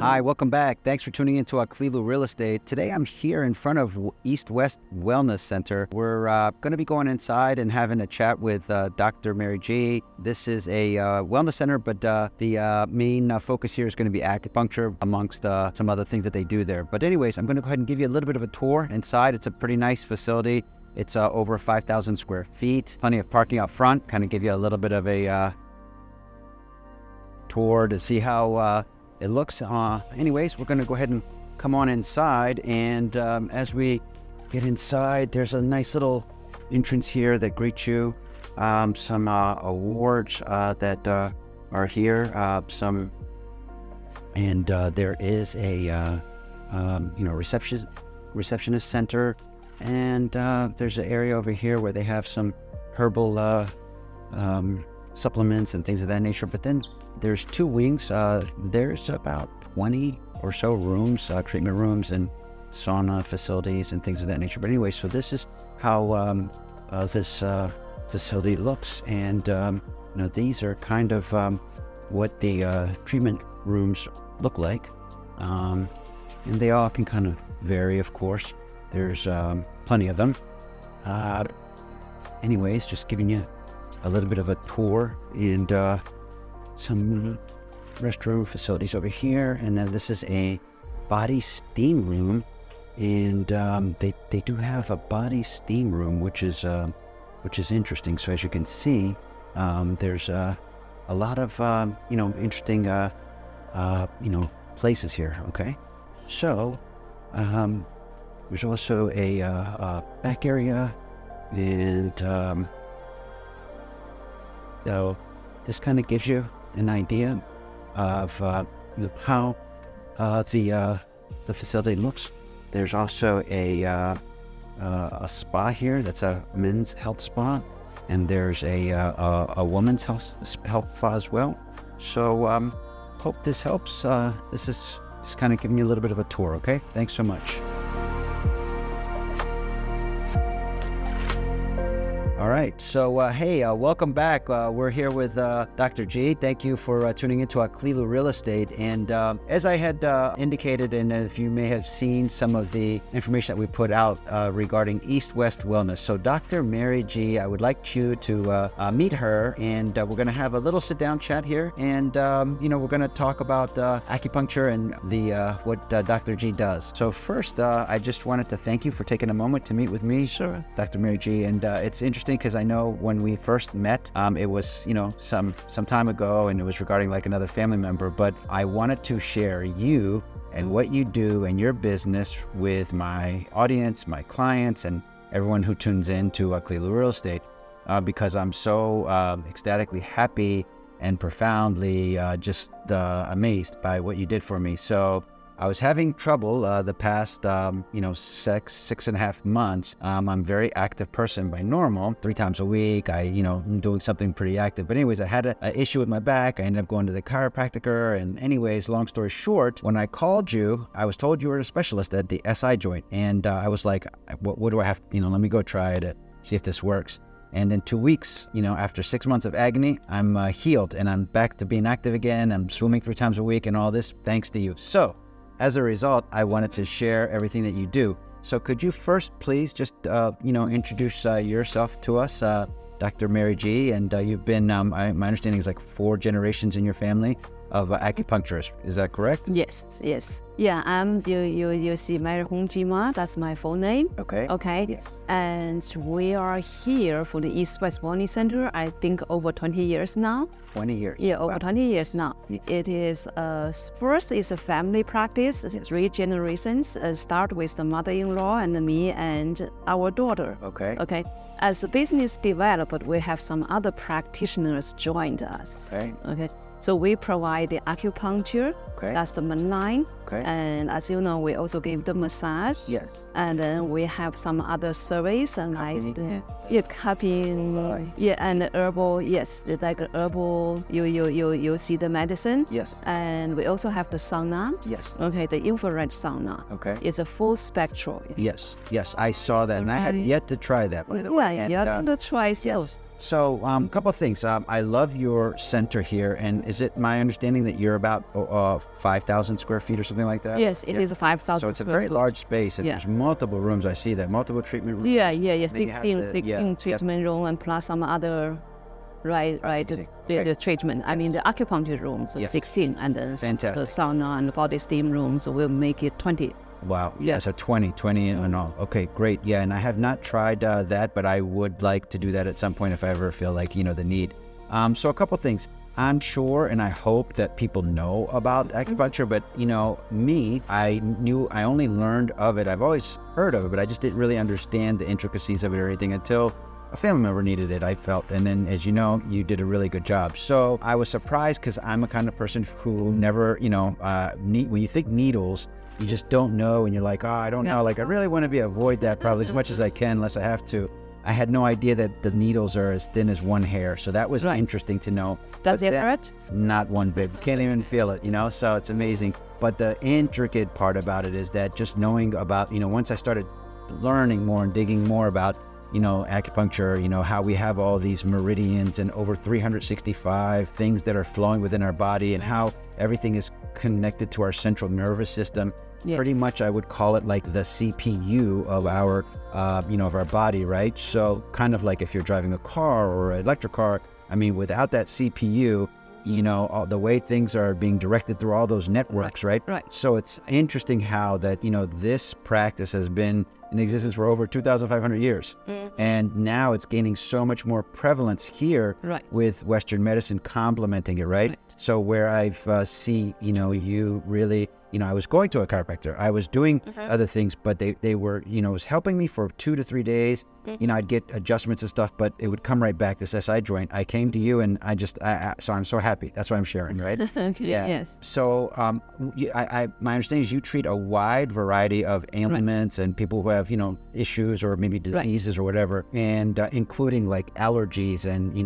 Hi, welcome back. Thanks for tuning into Aklilu Real Estate. Today I'm here in front of East West Wellness Center. We're going to be going inside and having a chat with Dr. Mary G. This is a wellness center, but the main focus here is going to be acupuncture amongst some other things that they do there. But anyways, I'm going to go ahead and give you a little bit of a tour inside. It's a pretty nice facility. It's over 5,000 square feet, plenty of parking out front. Kind of give you a little bit of a tour to see how it looks. Anyways, we're going to go ahead and come on inside, and as we get inside, there's a nice little entrance here that greets you. Some awards that are here. There is a receptionist center, and there's an area over here where they have some herbal supplements and things of that nature. But then there's two wings. There's about 20 or so rooms, treatment rooms and sauna facilities and things of that nature. But anyway, so this is how this facility looks, and these are kind of what the treatment rooms look like, and they all can kind of vary, of course. There's plenty of them. Anyways, just giving you a little bit of a tour, and some restroom facilities over here. And then this is a body steam room, and they do have a body steam room, which is interesting. So as you can see, there's a lot of interesting places here. Okay, so there's also a back area, and so this kind of gives you an idea of how the facility looks. There's also a spa here. That's a men's health spa, and there's a woman's health spa as well. So hope this helps. This is just kind of giving you a little bit of a tour. Okay, thanks so much. All right, so hey, welcome back. We're here with Dr. G. Thank you for tuning into Aklilu Real Estate. And as I had indicated, and if you may have seen some of the information that we put out regarding East West Wellness. So Dr. Mary G., I would like you to meet her, and we're going to have a little sit-down chat here. And, we're going to talk about acupuncture and what Dr. G does. So first, I just wanted to thank you for taking a moment to meet with me, Sure. Dr. Mary G. And it's interesting because I know when we first met, it was, some time ago, and it was regarding like another family member, but I wanted to share you and what you do and your business with my audience, my clients, and everyone who tunes in to Aklilu Real Estate, because I'm so ecstatically happy and profoundly just amazed by what you did for me. So I was having trouble the past, 6.5 months. I'm a very active person by normal, 3 times a week. I'm doing something pretty active. But anyways, I had an issue with my back. I ended up going to the chiropractor. And anyways, long story short, when I called you, I was told you were a specialist at the SI joint. And I was like, what do I have? Let me go try it, see if this works. And in 2 weeks, after 6 months of agony, I'm healed and I'm back to being active again. I'm swimming 3 times a week and all this thanks to you. So as a result, I wanted to share everything that you do. So could you first please just, introduce yourself to us, Dr. Mary G. And you've been, my understanding is like 4 generations in your family of acupuncturists. Is that correct? Yes. Yeah, you see Mary Hong Jima, that's my full name. Okay. Yeah. And we are here for the East West Wellness Center, I think over 20 years now. 20 years. Yeah, over 20 years now. It is, first is a family practice, 3 generations, start with the mother-in-law and me and our daughter. Okay. As the business developed, we have some other practitioners joined us. Okay. So we provide the acupuncture, that's the main line. And as you know, we also give the massage. Yeah. And then we have some other service and cupping, and herbal, like herbal, you see the medicine. Yes. And we also have the sauna. Yes. Okay, the infrared sauna. Okay. It's a full spectral. Yes, I saw that, and I had yet to try that. Yeah, you have to try. Yes. So a couple of things. I love your center here, and is it my understanding that you're about 5,000 square feet or something like that? Yes, it is 5,000. So it's a very large space, and there's multiple rooms. I see that, multiple treatment rooms. Yeah. 16 treatment room and plus some other, the treatment. I mean the acupuncture rooms, 16, and then the sauna and the body steam rooms will make it 20. Wow. Yeah, so 20 and all. Okay, great. Yeah, and I have not tried that, but I would like to do that at some point if I ever feel like, the need. So a couple things. I'm sure and I hope that people know about acupuncture, but, I only learned of it. I've always heard of it, but I just didn't really understand the intricacies of it or anything until a family member needed it, I felt. And then, as you know, you did a really good job. So I was surprised because I'm a kind of person who never, when you think needles, you just don't know, and you're like, I don't know. Like, I really want to avoid that probably as much as I can, unless I have to. I had no idea that the needles are as thin as one hair, so that was interesting to know. Does it hurt? Not one bit. You can't even feel it, so it's amazing. But the intricate part about it is that just knowing about, once I started learning more and digging more about, acupuncture, how we have all these meridians and over 365 things that are flowing within our body, and how everything is connected to our central nervous system. Yes. Pretty much I would call it like the CPU of our, of our body, right? So kind of like if you're driving a car or an electric car, without that CPU, the way things are being directed through all those networks, right? So it's interesting how that, this practice has been in existence for over 2,500 years. And now it's gaining so much more prevalence here with Western medicine complementing it, right? So where I've you really, I was going to a chiropractor. I was doing other things, but they were, it was helping me for 2 to 3 days. I'd get adjustments and stuff, but it would come right back, this SI joint. I came to you, and so I'm so happy. That's why I'm sharing, right? Yes. So my understanding is you treat a wide variety of ailments and people who have, issues or maybe diseases or whatever, and including like allergies and,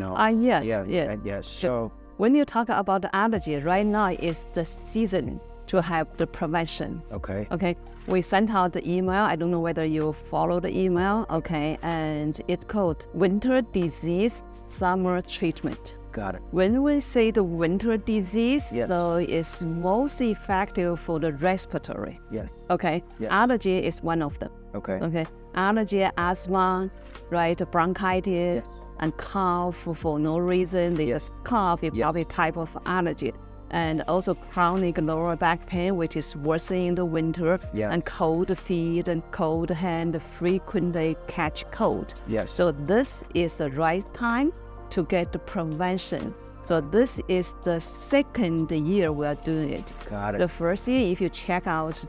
Yes. So when you talk about the allergy, right now is the season to have the prevention. Okay. We sent out the email. I don't know whether you follow the email. Okay. And it's called Winter Disease Summer Treatment. Got it. When we say the winter disease, so it's most effective for the respiratory. Yes. Okay. Yes. Allergy is one of them. Okay. Allergy, asthma, bronchitis, and cough for no reason. They just cough. It's probably type of allergy. And also chronic lower back pain, which is worsening in the winter, and cold feet and cold hand, frequently catch cold. So this is the right time to get the prevention. So this is the second year we are doing it. Got it. The first year, if you check out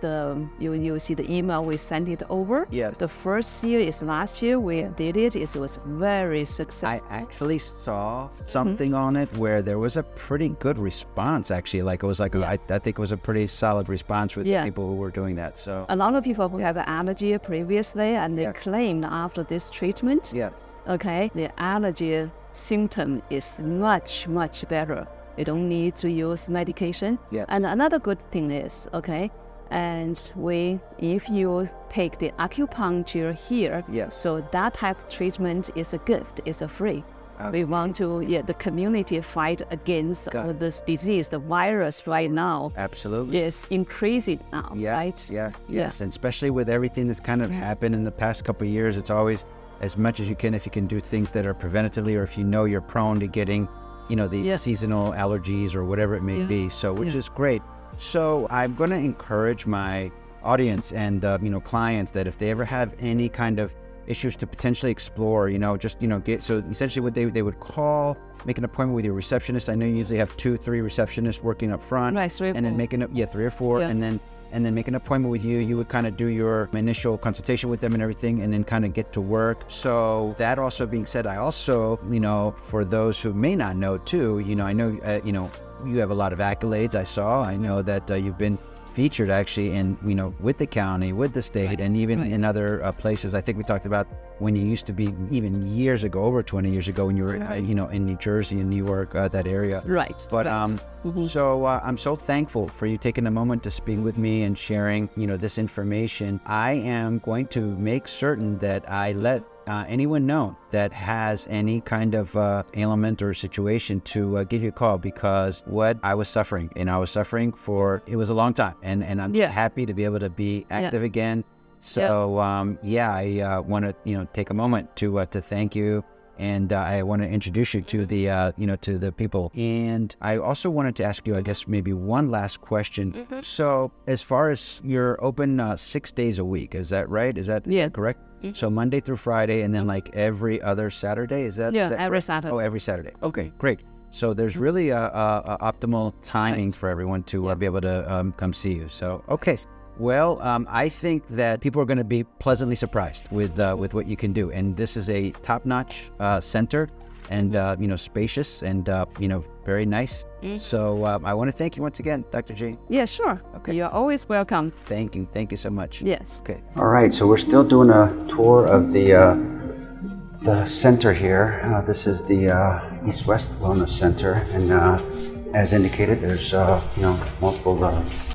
you see the email we sent it over. The first year is last year we did it. It was very successful. I actually saw something on it where there was a pretty good response. Actually, like it was like I think it was a pretty solid response with the people who were doing that. So a lot of people who have allergy previously, and they claimed after this treatment, the allergy symptom is much better. You don't need to use medication. And another good thing is, and if you take the acupuncture here, so that type of treatment is a gift, it's a free. We want to, the community fight against this disease, the virus right now. Absolutely. Is increasing now, right? Yes. And especially with everything that's kind of happened in the past couple of years, it's always as much as you can, if you can do things that are preventatively, or if you know you're prone to getting, these seasonal allergies or whatever it may be. So, which is great. So I'm going to encourage my audience and, clients that if they ever have any kind of issues to potentially explore, so essentially what they would call, make an appointment with your receptionist. I know you usually have 2-3 receptionists working up front. Right, 3 or 4. And then making up, 3 or 4. And then make an appointment with you. You would kind of do your initial consultation with them and everything, and then kind of get to work. So that also being said, I also, for those who may not know too, I know, you have a lot of accolades. I know that you've been featured actually in, with the county, with the state, and even in other places. I think we talked about when you used to be, even years ago, over 20 years ago, when you were, in New Jersey and New York, that area. Right. But so I'm so thankful for you taking a moment to speak with me and sharing, this information. I am going to make certain that I let anyone known that has any kind of ailment or situation to give you a call, because what I was suffering, and I was suffering for, it was a long time, and I'm happy to be able to be active again. So I want to take a moment to thank you, and I want to introduce you to the to the people. And I also wanted to ask you, I guess, maybe one last question. So as far as you're open 6 days a week, is that right? Is that correct? So Monday through Friday, and then like every other Saturday, is that? Yeah, every Saturday. Oh, every Saturday. Okay, great. So there's really a optimal timing for everyone to be able to come see you. So, okay. Well, I think that people are going to be pleasantly surprised with what you can do. And this is a top-notch center, and spacious, and very nice. So I want to thank you once again, Dr. G. Yeah, sure. Okay. You're always welcome. Thank you. Thank you so much. Yes. Okay. All right. So we're still doing a tour of the center here. This is the East West Wellness Center, and as indicated, there's multiple.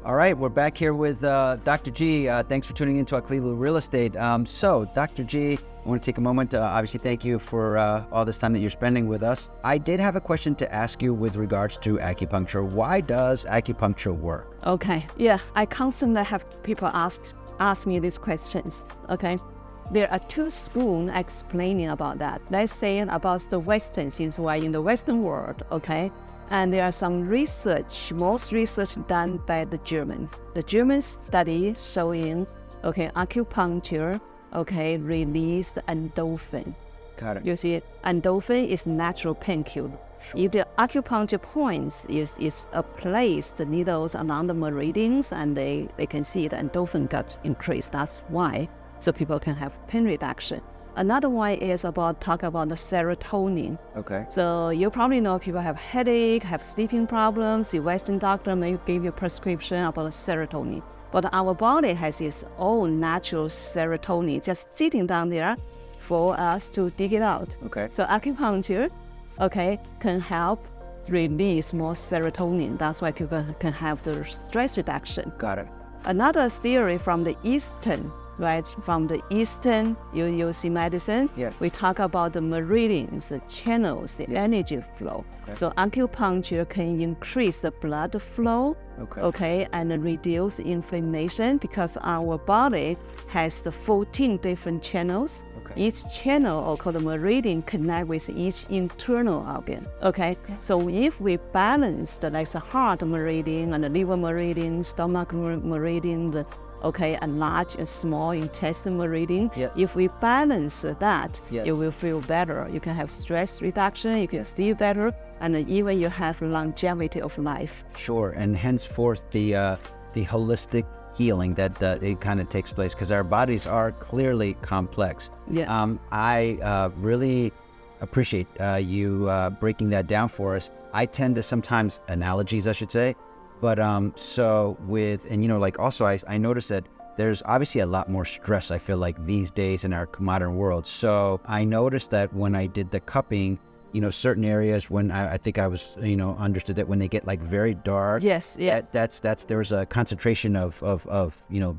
All right, we're back here with Dr. G. Thanks for tuning into Aklilu Real Estate. So, Dr. G, I want to take a moment to obviously thank you for all this time that you're spending with us. I did have a question to ask you with regards to acupuncture. Why does acupuncture work? Okay, yeah, I constantly have people ask me these questions. Okay, there are two schools explaining about that. Let's say about the Western, since we're in the Western world. Okay. And there are some research, most research done by the German. The German study showing, acupuncture, release the endorphin. Got it. You see, endorphin is natural painkiller. Sure. If the acupuncture points is placed, the needles along the meridians, and they can see the endorphin got increased. That's why, so people can have pain reduction. Another one is talk about the serotonin. Okay. So you probably know people have headache, have sleeping problems. The Western doctor may give you a prescription about serotonin. But our body has its own natural serotonin just sitting down there for us to dig it out. Okay. So acupuncture, can help release more serotonin. That's why people can have the stress reduction. Got it. Another theory from the Eastern, from the Eastern, you see medicine, we talk about the meridians, the channels, the energy flow. So acupuncture can increase the blood flow, and reduce inflammation, because our body has the 14 different channels. Each channel, or called the meridian, connect with each internal organ. So if we balance the heart meridian and the liver meridian, stomach meridian, and large and small intestine meridian. If we balance that, you will feel better. You can have stress reduction, you can sleep better, and even you have longevity of life. Sure, and henceforth the holistic healing that it kind of takes place, because our bodies are clearly complex. I really appreciate you breaking that down for us. I tend to sometimes, analogies I should say, but so with, and also I noticed that there's obviously a lot more stress, I feel like, these days in our modern world. So I noticed that when I did the cupping, certain areas, when I think I was, understood that when they get very dark, there's a concentration of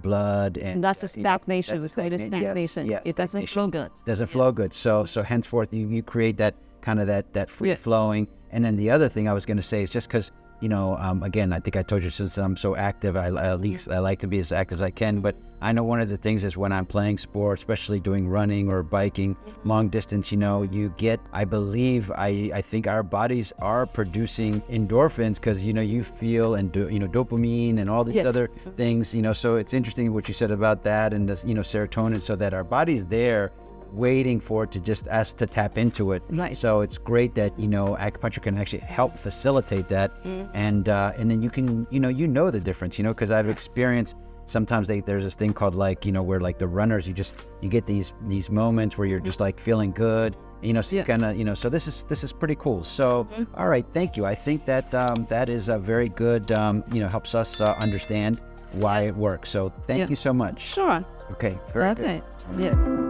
blood, and that's the stagnation. It doesn't flow good. Doesn't flow good. So henceforth you create that kind of that free flowing. And then the other thing I was going to say is just because, again, I think I told you, since I'm so active, I like to be as active as I can. But I know one of the things is when I'm playing sports, especially doing running or biking, long distance, you get, I believe, I think our bodies are producing endorphins, because, you feel, and dopamine and all these other things, so it's interesting what you said about that, and this, serotonin, so that our body's there waiting for it to just us to tap into it. So it's great that acupuncture can actually help facilitate that, and then you can the difference, because I've experienced sometimes there's this thing called where the runners, you get these moments where you're just feeling good, so kind of so this is pretty cool. So all right, thank you. I think that that is a very good helps us understand why it works. So thank you so much. Sure. Okay. Very good. Yeah.